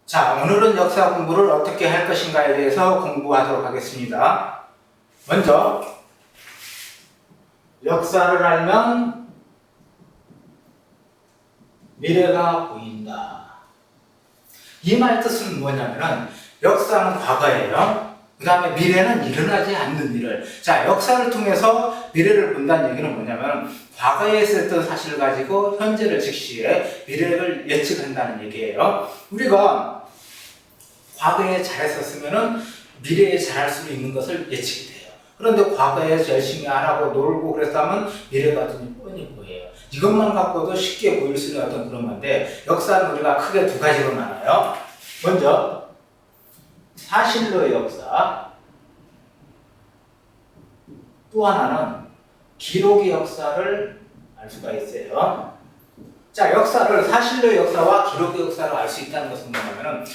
자, 오늘은 역사 공부를 어떻게 할 것인가에 대해서 공부하도록 하겠습니다. 먼저 역사를 알면 미래가 보인다. 이 말 뜻은 뭐냐면은 역사는 과거예요. 그 다음에 미래는 일어나지 않는 일을. 자, 역사를 통해서 미래를 본다는 얘기는 뭐냐면 과거에 있었던 사실을 가지고 현재를 직시해 미래를 예측한다는 얘기예요. 우리가 과거에 잘했었으면은 미래에 잘할 수 있는 것을 예측이 돼요. 그런데 과거에 열심히 안 하고 놀고 그랬다면 미래가 뻔히 보여요. 이것만 갖고도 쉽게 보일 수 있는 어떤 그런 건데, 역사는 우리가 크게 두 가지로 나눠요. 먼저 사실로의 역사, 또 하나는 기록의 역사를 알 수가 있어요. 자, 역사를 사실로의 역사와 기록의 역사로 알 수 있다는 것은 뭐냐면은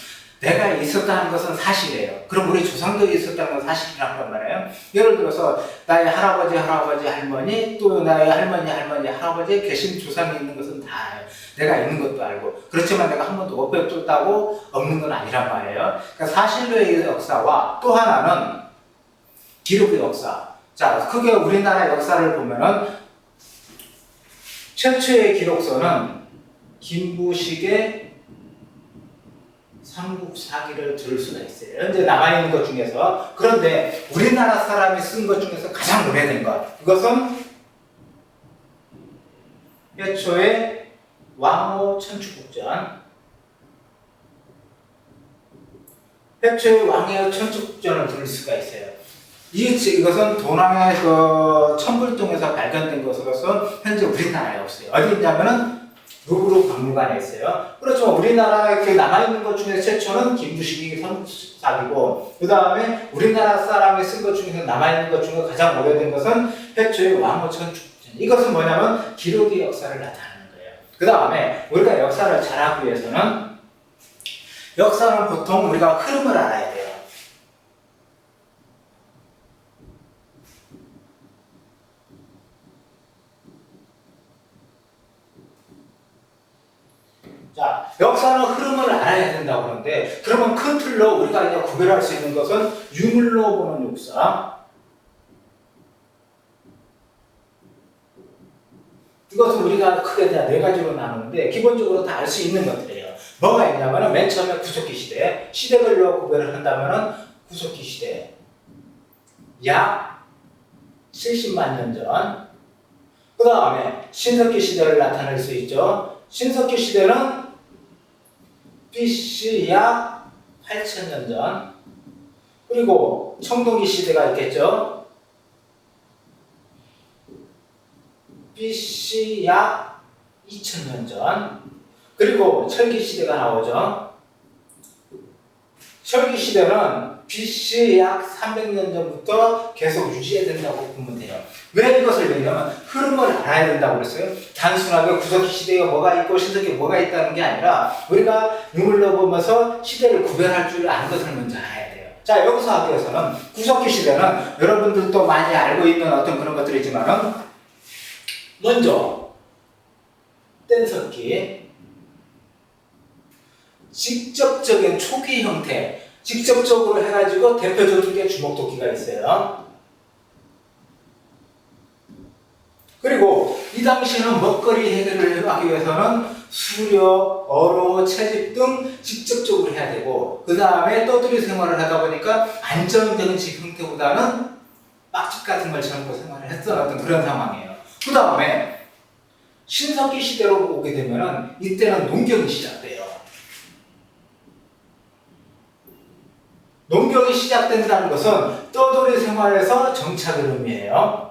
내가 있었다는 것은 사실이에요. 그럼 우리 조상들이 있었다는 건 사실이라고 한 말이에요. 예를 들어서 나의 할아버지, 할머니, 또 나의 할머니, 할아버지에 계신 조상이 있는 것은 다 알아요. 내가 있는 것도 알고. 그렇지만 내가 한 번도 못 뵙었다고 없는 건 아니란 말이에요. 그러니까 사실로의 역사와 또 하나는 기록의 역사. 자, 크게 우리나라 역사를 보면은 최초의 기록서는 김부식의 삼국사기를 들을 수가 있어요. 현재 남아있는 것 중에서. 그런데 우리나라 사람이 쓴 것 중에서 가장 오래된 것, 그것은 최초의 왕호 천축국전. 최초의 왕호 천축국전을 들을 수가 있어요. 이것은 동남아에서 천불동에서 발견된 것으로서 현재 우리나라에 없어요. 어디 있냐면은 루브르 박물관에 있어요. 그렇죠. 우리나라에 이렇게 남아있는 것 중에 최초는 김부식이 삼국사기고, 그 다음에 우리나라 사람이 쓴 것 중에서 남아있는 것 중에 가장 오래된 것은 최초의 왕호 천축국전. 이것은 뭐냐면 기록의 역사를 나타내는 거예요. 그 다음에 우리가 역사를 잘하기 위해서는, 역사는 보통 우리가 흐름을 알아야 돼요. 자, 역사는 흐름을 알아야 된다고 하는데, 그러면 큰 틀로 우리가 이제 구별할 수 있는 것은 유물로 보는 역사, 이것은 우리가 크게 네 가지로 나누는데 기본적으로 다 알 수 있는 것들이에요. 뭐가 있냐면 맨 처음에 구석기 시대, 시대별로 구별을 한다면 구석기 시대 약 70만 년 전, 그 다음에 신석기 시대를 나타낼 수 있죠. 신석기 시대는 BC 약 8,000년 전, 그리고 청동기 시대가 있겠죠. BC 약 2,000년 전, 그리고 철기 시대가 나오죠. 철기 시대는 BC 약 300년 전부터 계속 유지해야 된다고 보면 돼요. 왜 이것을 얘기하면 흐름을 알아야 된다고 그랬어요. 단순하게 구석기 시대에 뭐가 있고 신석기에 뭐가 있다는 게 아니라 우리가 유물로 보면서 시대를 구별할 줄 아는 것을 먼저 알아야 돼요. 자, 여기서 하기 위해서는 구석기 시대는 여러분들도 많이 알고 있는 어떤 그런 것들이지만은, 먼저 뗀석기, 직접적인 초기 형태, 직접적으로 해가지고 대표적인 게 주먹도끼가 있어요. 그리고 이 당시에는 먹거리 해결을 하기 위해서는 수료, 어로, 채집 등 직접적으로 해야 되고, 그 다음에 떠돌이 생활을 하다 보니까 안정적인 집 형태보다는 빡집 같은 걸 쳐놓고 생활을 했던 어떤 그런 상황이에요. 그 다음에 신석기 시대로 오게 되면은 이때는 농경이 시작돼요. 농경이 시작된다는 것은 떠돌이 생활에서 정착을 의미해요.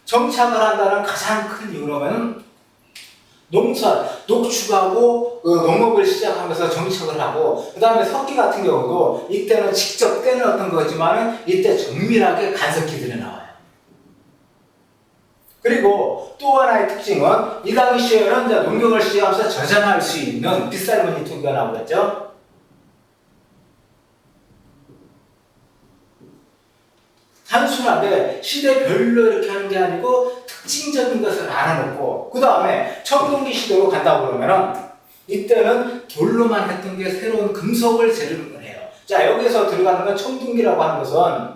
정착을 한다는 가장 큰 이유로는 녹축하고 농업을 시작하면서 정착을 하고, 그 다음에 석기 같은 경우도 이때는 직접 떼는 어떤 거지만 이때 정밀하게 간석기들이 나와요. 그리고 또 하나의 특징은 이 당시에는 이제 농경을 시작하면서 저장할 수 있는 빗살무늬 토기가 나오겠죠. 단순하게 시대별로 이렇게 하는 게 아니고 특징적인 것을 알아놓고, 그 다음에 청동기 시대로 간다고 그러면은 이때는 돌로만 했던 게 새로운 금속을 재르는 거예요. 자, 여기서 들어가는 건 청동기라고 하는 것은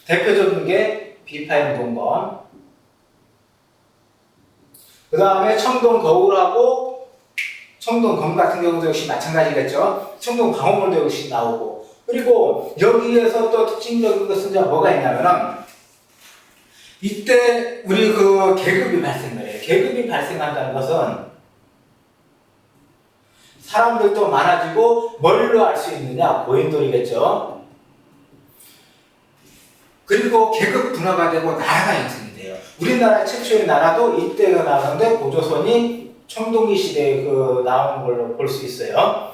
대표적인 게 비파임 동검, 그 다음에 청동 거울하고 청동검 같은 경우도 역시 마찬가지겠죠. 청동 방어물도 역시 나오고, 그리고 여기에서 또 특징적인 것은 이제 뭐가 있냐면은 이때 우리 그 계급이 발생해요. 계급이 발생한다는 것은 사람들도 많아지고 뭘로 알 수 있느냐? 고인돌이겠죠. 그리고 계급 분화가 되고 나라가 형성이 돼요. 우리나라 최초의 나라도 이때가 나오는데 고조선이 청동기 시대에 나온 걸로 볼 수 있어요.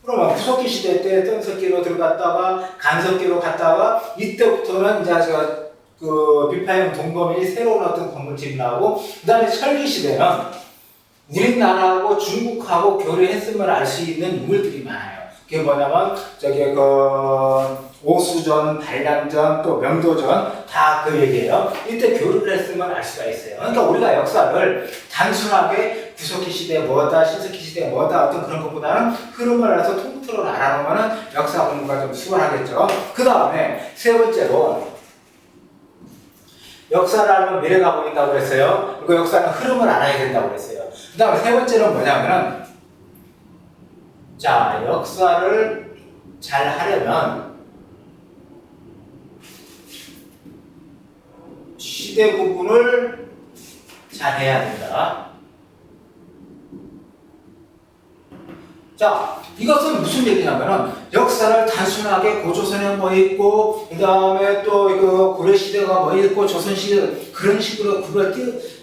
그러면 구석기 시대 때 뜬석기로 들어갔다가 간석기로 갔다가 이때부터는 이제 비파임 동검이 새로운 어떤 건물집이 나오고, 그 다음에 철기 시대는 우리나라하고 중국하고 교류했음을 알 수 있는 유물들이 많아요. 그게 뭐냐면 오수전, 반량전, 또 명도전 다 그 얘기예요. 이때 교류를 했으면 알 수가 있어요. 그러니까 우리가 역사를 단순하게 구석기 시대 뭐다, 신석기 시대 뭐다 어떤 그런 것보다는 흐름을 알아서 통틀어 알아보면 역사 공부가 좀 수월하겠죠. 그 다음에 세 번째로 역사를 알면 미래가 보인다고 그랬어요. 그리고 역사는 흐름을 알아야 된다고 그랬어요. 그 다음에 세 번째는 뭐냐면은, 자, 역사를 잘 하려면 시대 구분을 잘 해야 된다. 자, 이것은 무슨 얘기냐면은 역사를 단순하게 고조선에 뭐 있고, 그 다음에 또 고려시대가 뭐 있고, 조선시대 그런 식으로 그걸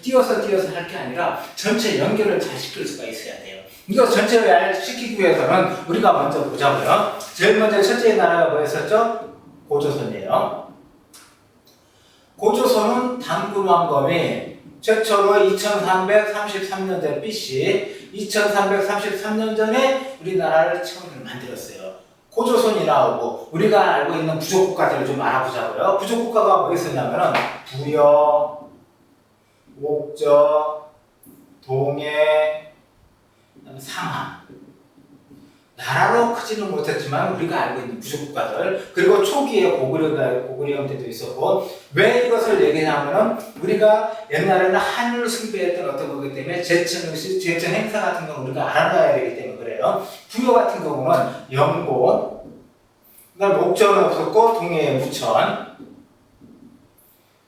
띄어서 할 게 아니라 전체 연결을 잘 시킬 수가 있어야 돼요. 이거 전체를 잘 시키기 위해서는 우리가 먼저 보자고요. 제일 먼저 첫째 나라가 뭐였었죠? 고조선이에요. 고조선은 당군왕검이 최초로 2333년대 BC, 2333년 전에 우리나라를 처음 만들었어요. 고조선이 나오고, 우리가 알고 있는 부족국가들을 좀 알아보자고요. 부족국가가 뭐 있었냐면은 부여, 옥저, 동해, 상하. 나라로 크지는 못했지만 우리가 알고 있는 부족국가들, 그리고 초기에 고구려 때도 있었고, 왜 이것을 얘기하냐면은 우리가 옛날에는 한을 숭배했던 어떤 거기 때문에 제천 행사 같은 경우는 우리가 알아놔야 되기 때문에 그래요. 부여 같은 경우는 영고, 그다음 옥저는 없었고 동해에 무천,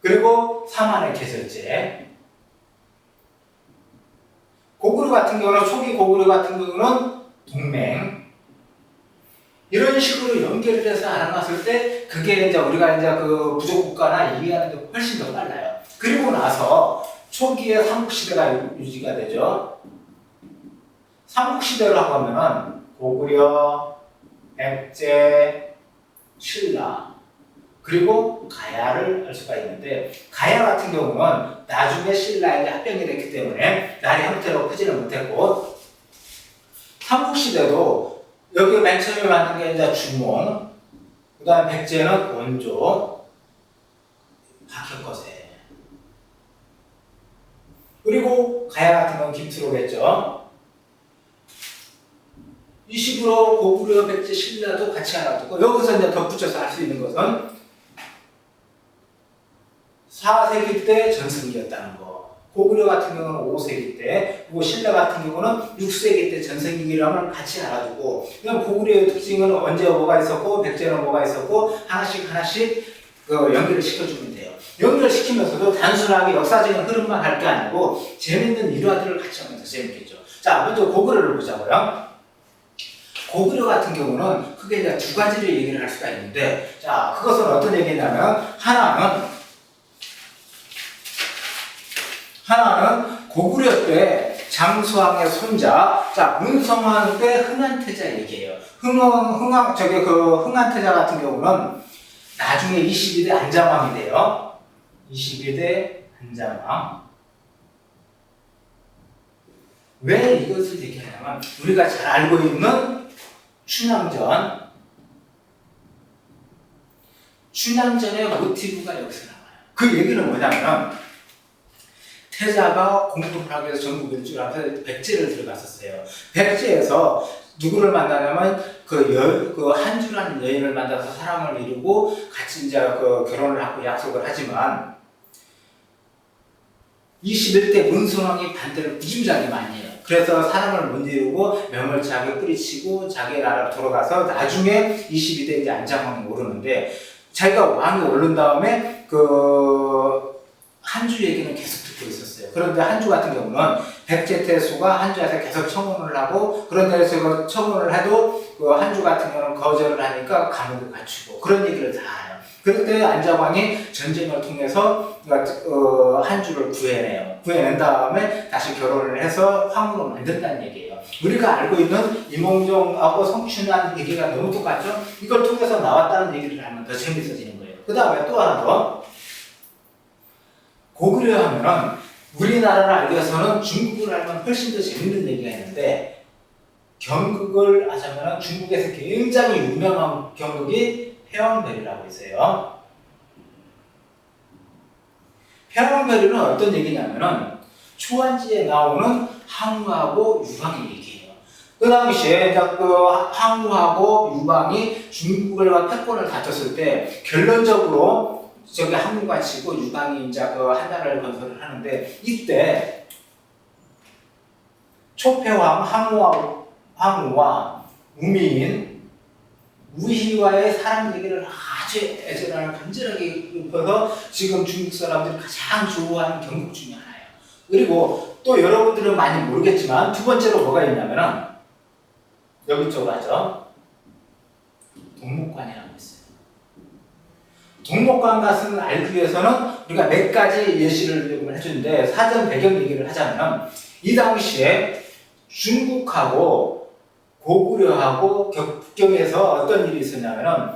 그리고 삼한의 개설제. 고구려 같은 경우는 초기 고구려 같은 경우는 동맹. 이런 식으로 연결을 해서 알아봤을 때 그게 이제 우리가 이제 부족국가나 이해하는 데 훨씬 더 빨라요. 그리고 나서 초기에 삼국시대가 유지가 되죠. 삼국시대로 하면은 고구려, 백제, 신라, 그리고 가야를 알 수가 있는데, 가야 같은 경우는 나중에 신라에 합병이 됐기 때문에 나라의 형태로 크지는 못했고, 삼국시대도 여기 맨 처음에 만든 게 이제 주몽, 그 다음에 백제는 원조, 박혁거세, 그리고 가야 같은 건 김수로겠죠. 이 식으로 고구려, 백제, 신라도 같이 알아두고, 여기서 이제 덧붙여서 할 수 있는 것은 4세기 때 전승기였다는 거. 고구려 같은 경우는 5세기 때, 그리고 신라 같은 경우는 6세기 때 전승기라면 같이 알아두고, 그냥 고구려의 특징은 언제 뭐가 있었고, 백제는 뭐가 있었고, 하나씩 연결을 시켜주면 돼요. 연결시키면서도 단순하게 역사적인 흐름만 할 게 아니고 재밌는 일화들을 같이 하면 더 재밌겠죠. 자, 먼저 고구려를 보자고요. 고구려 같은 경우는 크게 이제 두 가지를 얘기를 할 수가 있는데, 자, 그것은 어떤 얘기냐면, 하나는 고구려 때 장수왕의 손자, 자, 문성왕 때 흥한태자 얘기예요. 흥한태자 같은 경우는 나중에 22대 안장왕이 돼요. 22대 안장왕. 왜 이것을 얘기하냐면, 우리가 잘 알고 있는 춘향전의 모티브가 여기서 나와요. 그 얘기는 뭐냐면, 태자가 공부를 하기 위해서 전국 일주를 하면서 백제를 들어갔었어요. 백제에서 누구를 만나냐면 그 한주라는 여인을 만나서 사랑을 이루고 같이 이제 그 결혼을 하고 약속을 하지만 21대 문순왕이 반대를 무지무지하게 많이 해요. 그래서 사랑을 못 이루고 명월차게 뿌리치고 자기 나라로 돌아가서 나중에 22대 이제 안장왕이 오르는데 자기가 왕이 오른 다음에 그 한주 얘기는 계속 듣고 있었어요. 그런데 한주 같은 경우는 백제태수가 한주에서 계속 청혼을 하고 그런 데서 청혼을 해도 그 한주 같은 경우는 거절을 하니까 감옥에 갇히고 그런 얘기를 다 해요. 그럴 때 안자광이 전쟁을 통해서 한주를 구해내요. 구해낸 다음에 다시 결혼을 해서 황후로 만든다는 얘기예요. 우리가 알고 있는 이몽룡하고 성춘한 얘기가 너무 똑같죠? 이걸 통해서 나왔다는 얘기를 하면 더 재밌어지는 거예요. 그 다음에 또 하나 더. 고구려 하면은 우리나라를 알기 위해서는 중국을 알면 훨씬 더 재밌는 얘기가 있는데 경극을 하자면 중국에서 굉장히 유명한 경극이 패왕별이라고 있어요. 패왕별이는 어떤 얘기냐면은 초안지에 나오는 항우하고 유방의 얘기예요. 그 당시에 그 항우하고 유방이 중국을 패권을 다쳤을 때 결론적으로 저기 항우가 지고 유방이 이제 그 한나라를 건설을 하는데 이때 초패왕 항우와 우미인 우희와의 사랑 얘기를 아주 애절하게 간절하게 읊어서 지금 중국 사람들이 가장 좋아하는 경극 중에 하나예요. 그리고 또 여러분들은 많이 모르겠지만 두 번째로 뭐가 있냐면은 여기 쪽으로 하죠. 동목관이라고 있어요. 동목관 것을 알기 위해서는 우리가 몇 가지 예시를 해주는데 사전 배경 얘기를 하자면 이 당시에 중국하고 고구려하고 국경에서 어떤 일이 있었냐면은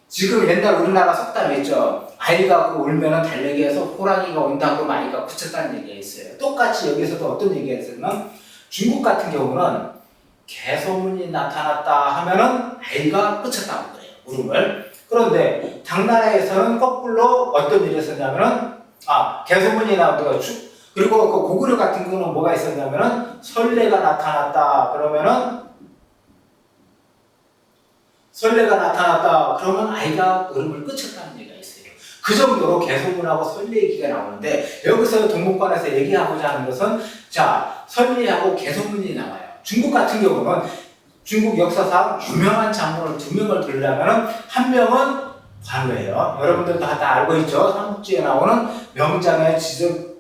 지금 옛날 우리나라 속담 있죠. 아이가 울면은 달래기에서 호랑이가 온다고 아이가 그쳤다는 얘기가 있어요. 똑같이 여기서도 어떤 얘기가 있었냐면 중국 같은 경우는 개소문이 나타났다 하면은 아이가 그쳤다고 그래요. 울음을. 그런데 당나라에서는 거꾸로 어떤 일이 있었냐면은 개소문이 나오다가 그리고 그 고구려 같은 경우는 뭐가 있었냐면은 설레가 나타났다 그러면 아이가 울음을 그쳤다는 얘기가 있어요. 그 정도로 개소문하고 설레 얘기가 나오는데 여기서 동목관에서 얘기하고자 하는 것은 설레하고 개소문이 나와요. 중국 같은 경우는 중국 역사상 유명한 장군을 두 명을 들려면 한 명은 관우예요. 여러분들도 다 알고 있죠. 삼국지에 나오는 명장의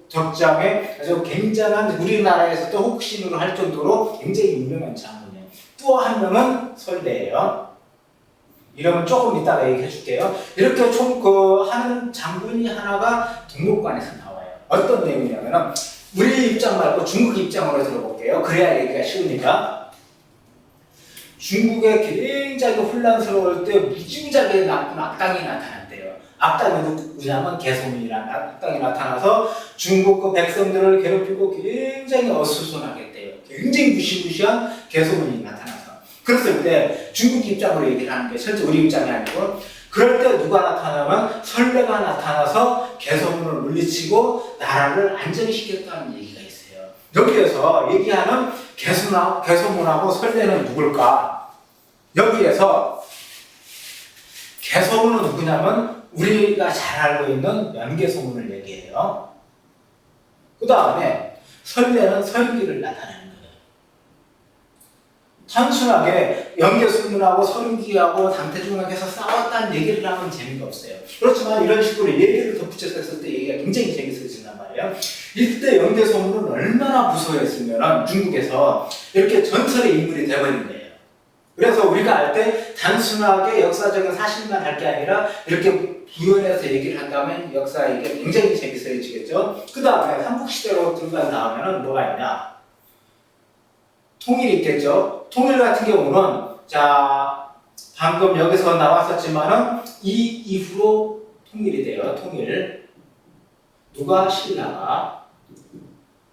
적장의 아주 굉장한 우리나라에서도 혹신으로 할 정도로 굉장히 유명한 장군이에요. 또 한 명은 설레예요. 이러면 조금 이따가 얘기해 줄게요. 이렇게 하는 장군이 하나가 동목관에서 나와요. 어떤 내용이냐면은 우리 입장 말고 중국 입장으로 들어볼게요. 그래야 얘기가 쉬우니까. 중국에 굉장히 혼란스러울 때 무지무지하게 나쁜 악당이 나타났대요. 악당이 누구냐면 개소문이라는 악당이 나타나서 중국 그 백성들을 괴롭히고 굉장히 어수선하게 했대요. 굉장히 무시무시한 개소문이 나타나서. 그랬을 때 중국 입장으로 얘기를 하는 게 실제 우리 입장이 아니고 그럴 때 누가 나타나면 설레가 나타나서 개소문을 물리치고 나라를 안정시켰다는 얘기가 있어요. 여기에서 얘기하는 개소문하고 설레는 누굴까? 여기에서 개소문은 누구냐면 우리가 잘 알고 있는 연개소문을 얘기해요. 그 다음에 설레는 설기를 나타내는 거예요. 단순하게 연개소문하고 설기하고 당태중학에서 싸웠다는 얘기를 하면 재미가 없어요. 그렇지만 이런 식으로 얘기를 덧붙여서 했을 때 얘기가 굉장히 재밌어진단 말이에요. 이때 연개소문은 얼마나 무서워했으면 중국에서 이렇게 전설의 인물이 되어버린 거예요. 그래서 우리가 알 때 단순하게 역사적인 사실만 할 게 아니라 이렇게 부연해서 얘기를 한다면 역사 얘기가 굉장히 재밌어지겠죠. 그 다음에 삼국시대로 들어간 다음에는 뭐가 있냐? 통일이 있겠죠. 통일 같은 경우는 방금 여기서 나왔었지만은 이 이후로 통일이 돼요. 통일. 누가?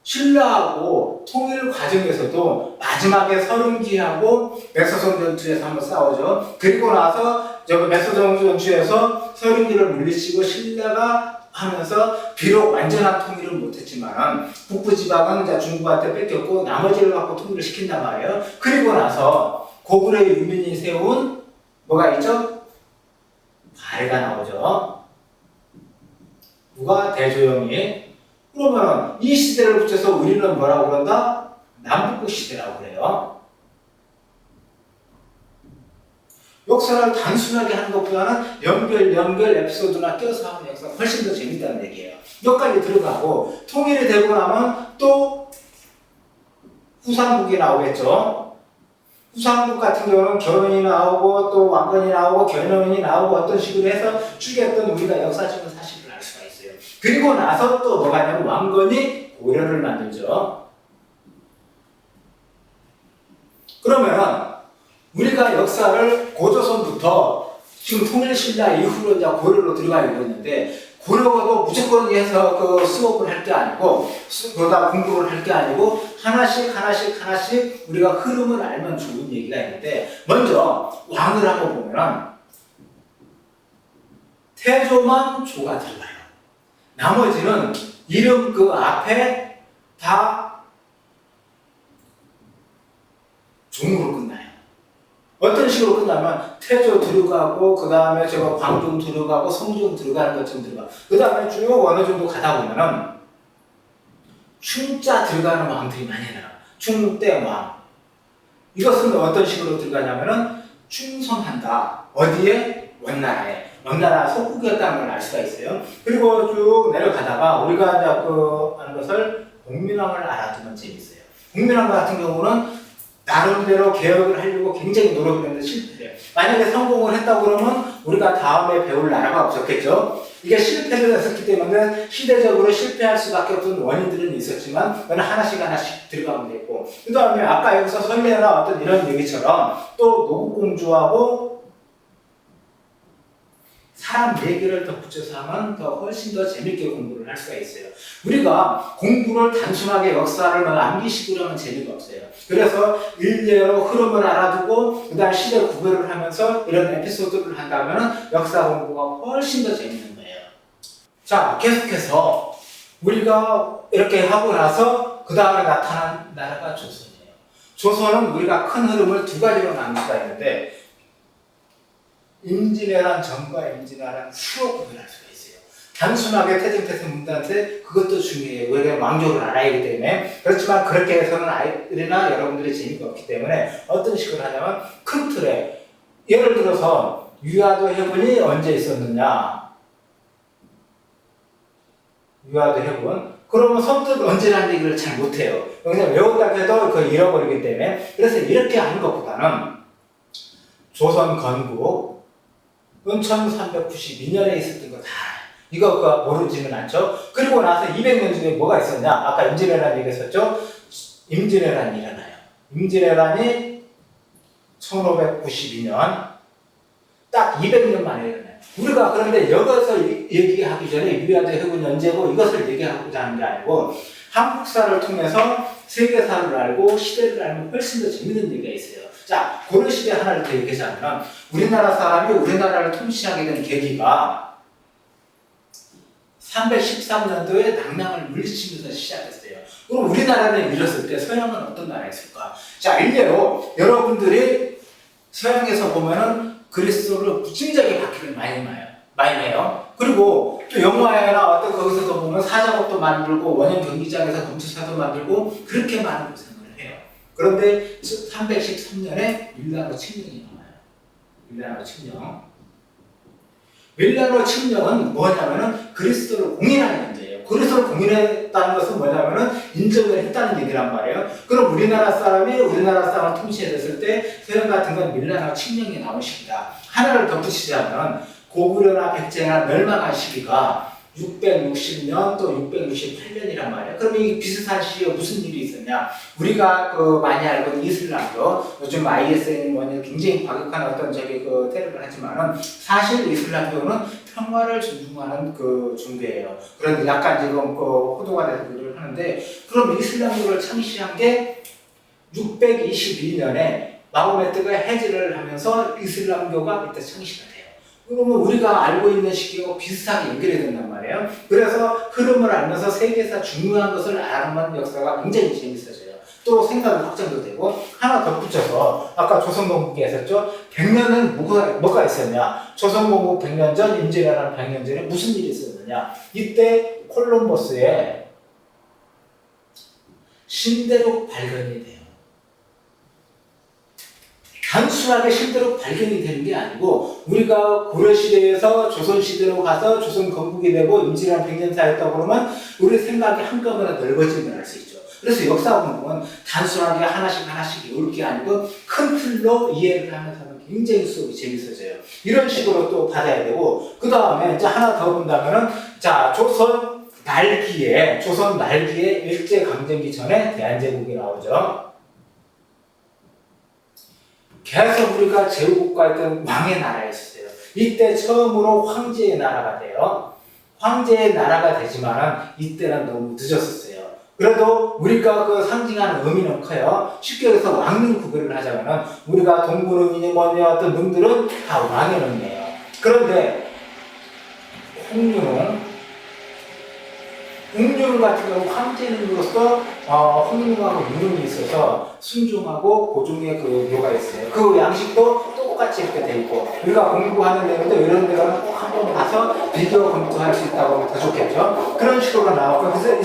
신라하고 통일 과정에서도 마지막에 서른기하고 맥서성 전투에서 한번 싸우죠. 그리고 나서 맥서성 전투에서 서른기를 물리치고 신라가 하면서 비록 완전한 통일을 못했지만 북부 지방은 이제 중국한테 뺏겼고 나머지를 갖고 통일을 시킨단 말이에요. 그리고 나서 고구려의 유민이 세운 뭐가 있죠? 발해가 나오죠. 누가? 대조영이. 그러면 이 시대를 붙여서 우리는 뭐라고 그런다? 남북국 시대라고 그래요. 역사를 단순하게 하는 것보다는 연결 에피소드나 껴서 하는 역사가 훨씬 더 재밌다는 얘기예요. 여기까지 들어가고 통일이 되고 나면 또 후삼국이 나오겠죠. 후삼국 같은 경우는 결혼이 나오고 또 왕건이 나오고 견훤이 나오고 어떤 식으로 해서 추구했던 우리가 역사적인 사실을 알 수가 있어요. 그리고 나서 또 뭐가 있냐면 왕건이 고려를 만들죠. 그러면 우리가 역사를 고조선부터 지금 통일신라 이후로 이제 고려로 들어가려고 했는데 고려가도 무조건 해서 그 수업을 할 게 아니고 그러다 공부를 할 게 아니고 하나씩 우리가 흐름을 알면 좋은 얘기가 있는데 먼저 왕을 하고 보면은 태조만 조가 들어가요. 나머지는 이름 그 앞에 다 종으로 끝나요. 어떤 식으로 끝나면 태조 들어가고 그 다음에 제가 광종 들어가고 성종 들어가는 것처럼 들어가. 그 다음에 쭉 어느 정도 가다 보면은 충자 들어가는 왕들이 많이 나와. 충대왕. 이것은 어떤 식으로 들어가냐면은 충성한다. 어디에? 원나라에. 원나라 속국이었다는 걸 알 수가 있어요. 그리고 쭉 내려가다가 우리가 이제 아는 것을 공민왕을 알아두면 재밌어요. 공민왕 같은 경우는 나름대로 개혁을 하려고 굉장히 노력을 했는데 실패해요. 만약에 성공을 했다고 그러면 우리가 다음에 배울 나라가 없었겠죠. 이게 실패를 했었기 때문에 시대적으로 실패할 수밖에 없는 원인들은 있었지만 그건 하나씩 들어가면 됐고 그 다음에 아까 여기서 설례나 어떤 이런 얘기처럼 또 노국공주하고 사람 얘기를 더 붙여서 하면 더 훨씬 더 재밌게 공부를 할 수가 있어요. 우리가 공부를 단순하게 역사를 암기식으로 하면 재미가 없어요. 그래서 일례로 흐름을 알아두고 그 다음 시대 구별을 하면서 이런 에피소드를 한다면 역사 공부가 훨씬 더 재밌는 거예요. 자, 계속해서 우리가 이렇게 하고 나서 그 다음에 나타난 나라가 조선이에요. 조선은 우리가 큰 흐름을 두 가지로 나눌 수가 있는데 임진왜란 전과 임진왜란 후로 구별할 수가 있어요. 단순하게 태정태세 문단세 그것도 중요해요. 왜냐하면 왕조를 알아야 하기 때문에. 그렇지만 그렇게 해서는 아이들이나 여러분들이 재미가 없기 때문에 어떤 식으로 하냐면 큰 틀에 예를 들어서 유화도 해군이 언제 있었느냐. 유화도 해군. 그러면 선뜻 언제라는 얘기를 잘 못해요. 그냥 외웠다고 해도 그걸 잃어버리기 때문에. 그래서 이렇게 하는 것보다는 조선 건국 1392년에 있었던 거 다 이거 모르지는 않죠. 그리고 나서 200년 중에 뭐가 있었냐. 아까 임진왜란 얘기했었죠. 임진왜란이 일어나요. 임진왜란이 1592년 딱 200년 만에 일어나요. 우리가 그런데 여기서 얘기하기 전에 유화도 해군 연재고 이것을 얘기하고자 하는 게 아니고 한국사를 통해서 세계사를 알고 시대를 알면 훨씬 더 재밌는 얘기가 있어요. 자, 고려시대 하나를 더 얘기하자면 우리나라 사람이 우리나라를 통치하게 된 계기가 313년도에 낙랑을 물리치면서 시작했어요. 그럼 우리나라를 잃었을 때 서양은 어떤 나라였을까? 자, 일례로 여러분들이 서양에서 보면은 그리스도를 무지무지하게 바퀴를 많이 내요. 그리고 또 영화나 어떤 거기서도 보면 사작업도 만들고 원형 경기장에서 검투사도 만들고 그렇게 많은 고생을 해요. 그런데 313년에 밀라노 칙령이 나와요. 밀라노 칙령. 밀라노 칙령은 뭐냐면은 그리스도를 공인하는 문제예요. 그리스도를 공인했다는 것은 뭐냐면은 인정을 했다는 얘기란 말이에요. 그럼 우리나라 사람이 우리나라 사람을 통치했을 때 서양 같은 건 밀라노 칙령이 나온 시기다. 하나를 덧붙이자면 고구려나 백제나 멸망한 시기가 660년 또 668년이란 말이에요. 그럼 이 비슷한 시기에 무슨 일이 있었냐? 우리가 많이 알고 있는 이슬람교, 요즘 IS는 굉장히 과격한 어떤 테러를 하지만은 사실 이슬람교는 평화를 존중하는 종교예요. 그런데 약간 지금 호도가 돼서 그걸 하는데, 그럼 이슬람교를 창시한 게 622년에 마호메트가 해지를 하면서 이슬람교가 이때 창시가 돼요. 그러면 우리가 알고 있는 시기하고 비슷하게 연결이 된단 말이에요. 그래서 흐름을 알면서 세계에서 중요한 것을 알면 역사가 굉장히 재밌어져요. 또 생각이 확장도 되고, 하나 더 붙여서 아까 조선건국이 했었죠. 100년은 뭐가 있었냐? 조선건국 100년 전, 임진왜란 100년 전에 무슨 일이 있었느냐? 이때 콜럼버스의 신대륙 발견이 돼요. 단순하게 신대륙 발견이 되는 게 아니고, 우리가 고려시대에서 조선시대로 가서 조선건국이 되고 임진왜란 100년 사이였다 그러면 우리 생각이 한꺼번에 넓어지는 걸 알 수 있죠. 그래서 역사 공부는 단순하게 하나씩 외울 게 아니고 큰 틀로 이해를 하면서 하면 굉장히 수업이 재밌어져요. 이런 식으로 또 받아야 되고, 그 다음에 이제 하나 더 본다면은, 자, 조선 말기에 일제강점기 전에 대한제국이 나오죠. 계속 우리가 제후국가였던 왕의 나라였어요. 이때 처음으로 황제의 나라가 돼요. 황제의 나라가 되지만은 이때는 너무 늦었었어요. 그래도 우리가 그 상징하는 의미는 커요. 쉽게 해서 왕릉 구별을 하자면은 우리가 동구릉이니 뭐니 어떤 능들은 다 왕의 능이에요. 그런데 웅룡 같은 경우 황제능으로서 홍룡하고 유능이 있어서 순종하고 고종의 그 묘가 있어요. 그 양식도 똑같이 이렇게 돼 있고, 우리가 공부하는 내용도 이런 데가는 꼭 한번 가서 비교 검토할 수 있다고 하면 더 좋겠죠. 그런 식으로 나왔고, 그래서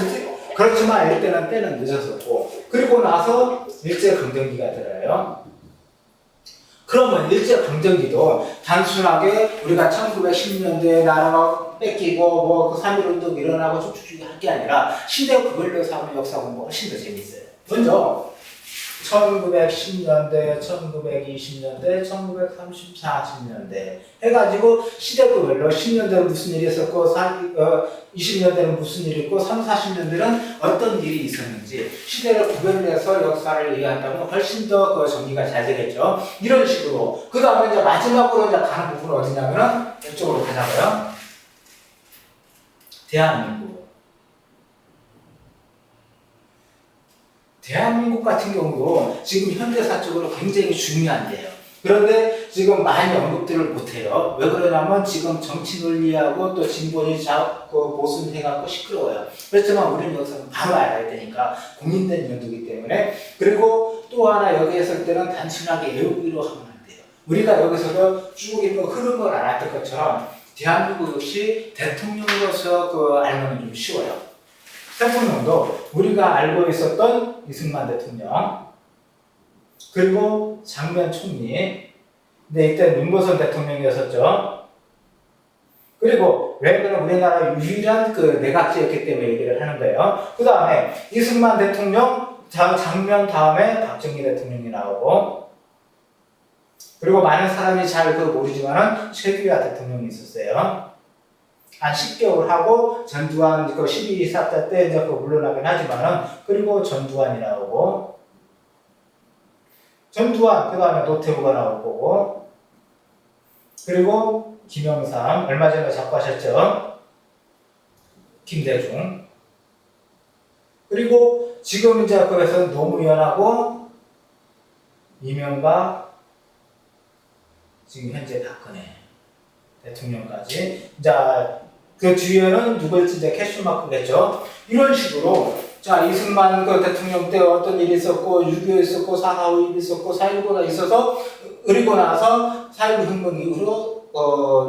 그렇지만 이때는 때는 늦었었고, 그리고 나서 일제강점기가 들어요. 그러면 일제강점기도 단순하게 우리가 1910년대에 나라가 뺏기고 뭐 3.1운동 일어나고 쭉쭉쭉 할 게 아니라 시대 구별로 사는 역사 공부가 훨씬 더 재밌어요. 먼저 1910년대, 1920년대, 1930년대 해가지고 시대구별로 10년대는 무슨 일이 있었고 20년대는 무슨 일이 있고 40년대는 어떤 일이 있었는지 시대를 구별해서 역사를 이해한다면 훨씬 더 그 정리가 잘 되겠죠. 이런 식으로. 그 다음에 이제 마지막으로 이제 가는 부분은 어디냐면은 이쪽으로 가자고요. 대한민국 같은 경우도 지금 현대사적으로 굉장히 중요한데요. 그런데 지금 많이 언급들을 못해요. 왜 그러냐면 지금 정치 논리하고 또 진보니 자꾸 보수니 해갖고 시끄러워요. 그렇지만 우리는 역사는 바로 알아야 되니까 공인된 연도이기 때문에. 그리고 또 하나 여기 있을 때는 단순하게 외우기로 하면 안 돼요. 우리가 여기서도 쭉 있는 흐름을 알았던 것처럼 대한민국 역시 대통령으로서 그 알면 좀 쉬워요. 대통령도 우리가 알고 있었던 이승만 대통령, 그리고 장면 총리, 근데 이때 윤보선 대통령이었었죠. 그리고 왜냐면 우리나라 유일한 그 내각제였기 때문에 얘기를 하는 거예요. 그 다음에 이승만 대통령, 장면 다음에 박정희 대통령이 나오고, 그리고 많은 사람이 잘 모르지만은 최규하 대통령이 있었어요. 한 10개월 하고 전두환 12.24 때 이제 물러나긴 하지만은, 그리고 전두환이 나오고, 전두환 그 다음에 노태우가 나올 거고, 그리고 김영삼 얼마 전에 작고하셨죠. 김대중, 그리고 지금 이제 거기서 노무현하고 이명박, 지금 현재 박근혜 대통령까지. 자, 그 뒤에는 누구일지 이제 캐슈마크겠죠. 이런 식으로, 자, 이승만 그 대통령 때 어떤 일이 있었고, 6.25 있었고, 4.45 있었고, 4.19가 있어서, 그리고 나서 4.19 혁명 이후로,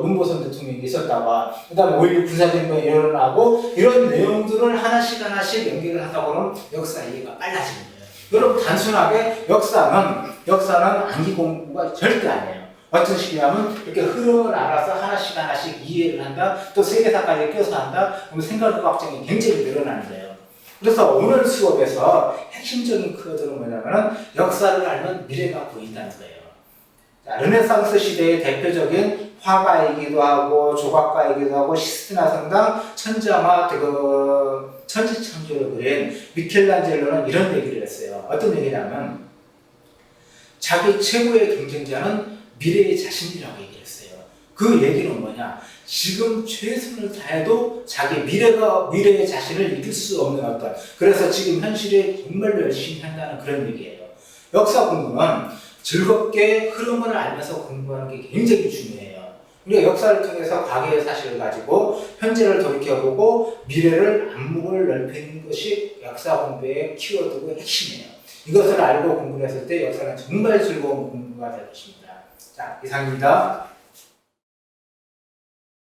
윤보선 대통령이 있었다가, 그 다음에 5.16 군사혁명이 일어나고, 이런 내용들을 하나씩 연결을 하다 보면 역사 이해가 빨라지는 거예요. 여러분, 단순하게 역사는 암기 공부가 절대 아니에요. 어떤 식이냐면 이렇게 흐름을 알아서 하나씩 이해를 한다. 또 세계사까지 껴서 한다. 그러면 생각 확장이 굉장히 늘어나는 거예요. 그래서 오늘 수업에서 핵심적인 키워드는 뭐냐면은 역사를 알면 미래가 보인다는 거예요. 자, 르네상스 시대의 대표적인 화가이기도 하고 조각가이기도 하고 시스티나 성당 천장화 천지창조를 그린 미켈란젤로는 이런 얘기를 했어요. 어떤 얘기냐면 자기 최고의 경쟁자는 미래의 자신이라고 얘기했어요. 그 얘기는 뭐냐? 지금 최선을 다해도 자기 미래의 자신을 이길 수 없는 어떤, 그래서 지금 현실에 정말로 열심히 한다는 그런 얘기예요. 역사 공부는 즐겁게 흐름을 알면서 공부하는 게 굉장히 중요해요. 우리가 역사를 통해서 과거의 사실을 가지고 현재를 돌이켜보고 미래를 안목을 넓히는 것이 역사 공부의 키워드고 핵심이에요. 이것을 알고 공부를 했을 때 역사는 정말 즐거운 공부가 될 것입니다. 자, 이상입니다.